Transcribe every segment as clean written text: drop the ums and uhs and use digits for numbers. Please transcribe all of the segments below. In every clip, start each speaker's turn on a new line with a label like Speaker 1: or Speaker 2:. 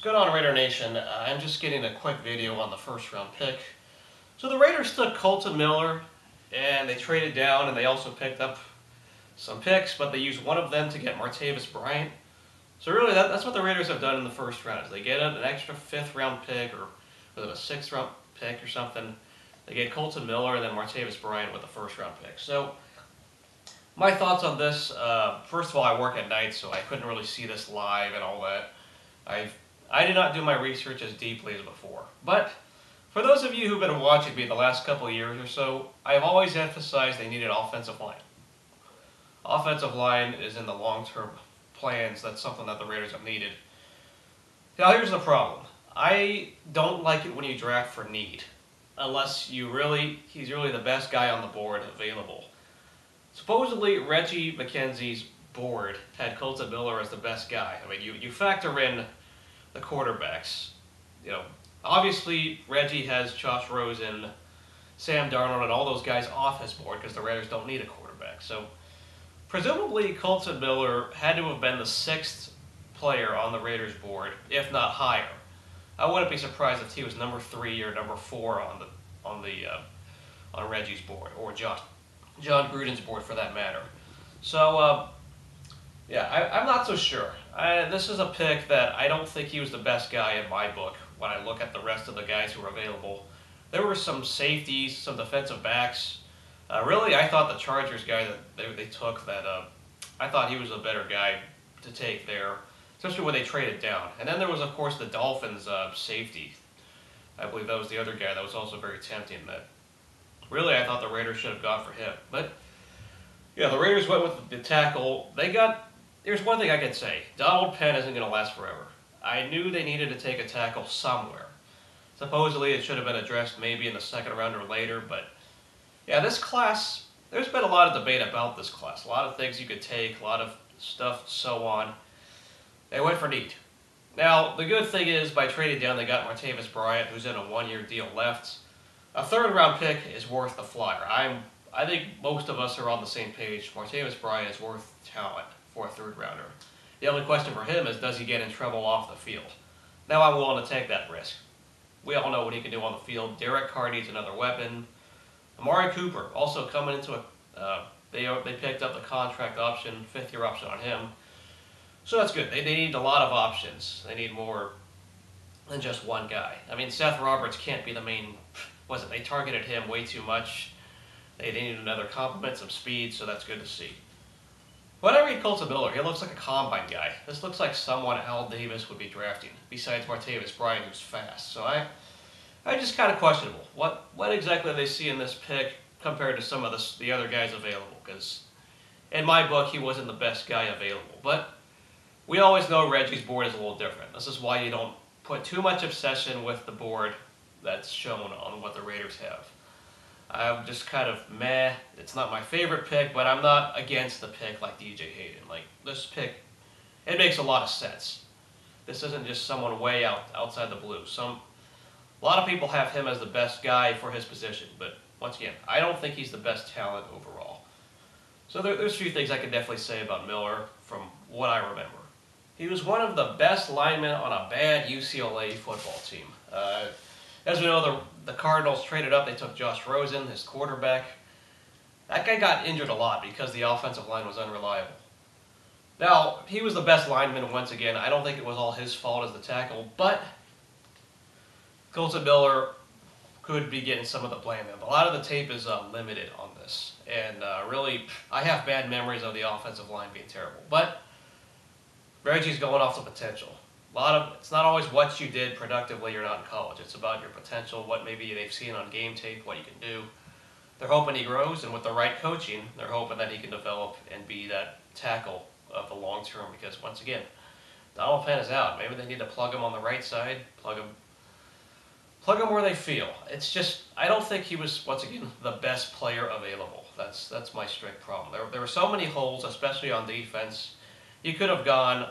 Speaker 1: What's going on, Raider Nation? I'm just getting a quick video on the first round pick. So the Raiders took Kolton Miller, and they traded down, and they also picked up some picks, but they used one of them to get Martavis Bryant. So really, that's what the Raiders have done in the first round. Is they get an extra fifth round pick, or was it a sixth round pick or something. They get Kolton Miller and then Martavis Bryant with the first round pick. So my thoughts on this, first of all, I work at night, so I couldn't really see this live and all that. I did not do my research as deeply as before. But for those of you who've been watching me the last couple of years or so, I've always emphasized they needed offensive line. Offensive line is in the long-term plans. That's something that the Raiders have needed. Now here's the problem. I don't like it when you draft for need, unless he's really the best guy on the board available. Supposedly, Reggie McKenzie's board had Kolton Miller as the best guy. I mean, you factor in the quarterbacks. Obviously Reggie has Josh Rosen, Sam Darnold, and all those guys off his board because the Raiders don't need a quarterback. So presumably Kolton Miller had to have been the sixth player on the Raiders board, if not higher. I wouldn't be surprised if he was number 3 or number 4 on Reggie's board, or John Gruden's board for that matter. So yeah, I'm not so sure. This is a pick that I don't think he was the best guy in my book when I look at the rest of the guys who were available. There were some safeties, some defensive backs. Really, I thought the Chargers guy that they took, I thought he was a better guy to take there, especially when they traded down. And then there was, of course, the Dolphins safety. I believe that was the other guy that was also very tempting. That really, I thought the Raiders should have gone for him. But yeah, the Raiders went with the tackle. There's one thing I can say. Donald Penn isn't going to last forever. I knew they needed to take a tackle somewhere. Supposedly it should have been addressed maybe in the second round or later, but yeah, this class, there's been a lot of debate about this class. A lot of things you could take, a lot of stuff, so on. They went for need. Now, the good thing is, by trading down, they got Martavis Bryant, who's in a one-year deal left. A third-round pick is worth the flyer. I think most of us are on the same page. Martavis Bryant is worth talent for a third-rounder. The only question for him is, does he get in trouble off the field? Now I'm willing to take that risk. We all know what he can do on the field. Derek Carr needs another weapon. Amari Cooper also coming into they picked up the contract option, 5th-year option on him. So that's good. They need a lot of options. They need more than just one guy. I mean, Seth Roberts can't be the main. They targeted him way too much. They needed another complement, some speed, so that's good to see. When I read Kolton Miller, he looks like a combine guy. This looks like someone Al Davis would be drafting, besides Martavis Bryant, who's fast. So I just kind of questionable. What exactly do they see in this pick compared to some of the other guys available? Because in my book, he wasn't the best guy available. But we always know Reggie's board is a little different. This is why you don't put too much obsession with the board that's shown on what the Raiders have. I'm just kind of meh. It's not my favorite pick, but I'm not against the pick like DJ Hayden. Like, this pick, it makes a lot of sense. This isn't just someone way outside the blue. A lot of people have him as the best guy for his position, but once again, I don't think he's the best talent overall. So there's a few things I can definitely say about Miller from what I remember. He was one of the best linemen on a bad UCLA football team. As we know, the Cardinals traded up. They took Josh Rosen, his quarterback. That guy got injured a lot because the offensive line was unreliable. Now, he was the best lineman once again. I don't think it was all his fault as the tackle, but Kolton Miller could be getting some of the blame. A lot of the tape is limited on this. And really, I have bad memories of the offensive line being terrible. But Reggie's going off the potential. It's not always what you did productively or not in college. It's about your potential, what maybe they've seen on game tape, what you can do. They're hoping he grows, and with the right coaching, they're hoping that he can develop and be that tackle of the long term. Because once again, Donald Penn is out. Maybe they need to plug him on the right side, plug him where they feel. It's just, I don't think he was, once again, the best player available. That's my strict problem. There were so many holes, especially on defense. You could have gone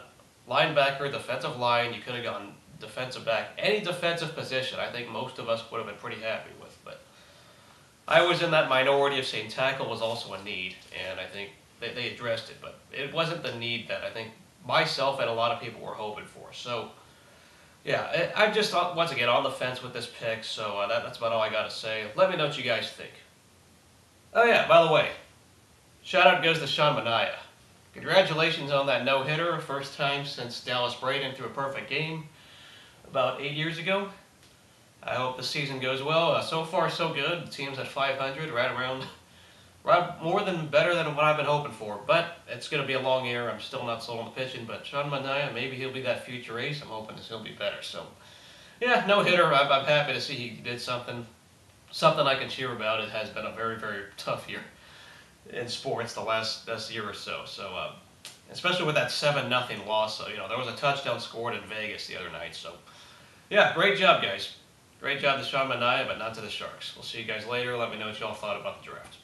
Speaker 1: linebacker, defensive line, you could have gone defensive back, any defensive position. I think most of us would have been pretty happy with. But I was in that minority of saying tackle was also a need, and I think they addressed it. But it wasn't the need that I think myself and a lot of people were hoping for. So Yeah, I'm just once again on the fence with this pick, so that's about all I got to say. Let me know what you guys think. Oh yeah, by the way, shout out goes to Sean Manaea. Congratulations on that no-hitter, first time since Dallas Braden threw a perfect game about 8 years ago. I hope the season goes well. So far, so good. The team's at 500, right more than better than what I've been hoping for. But it's going to be a long year. I'm still not sold on the pitching. But Sean Manaea, maybe he'll be that future ace. I'm hoping he'll be better. So, yeah, no hitter. I'm happy to see he did something I can cheer about. It has been a very, very tough year in sports the last year or so. So, especially with that 7-0 loss. So, there was a touchdown scored in Vegas the other night. So, yeah, great job, guys. Great job to Sean Manaea, but not to the Sharks. We'll see you guys later. Let me know what y'all thought about the draft.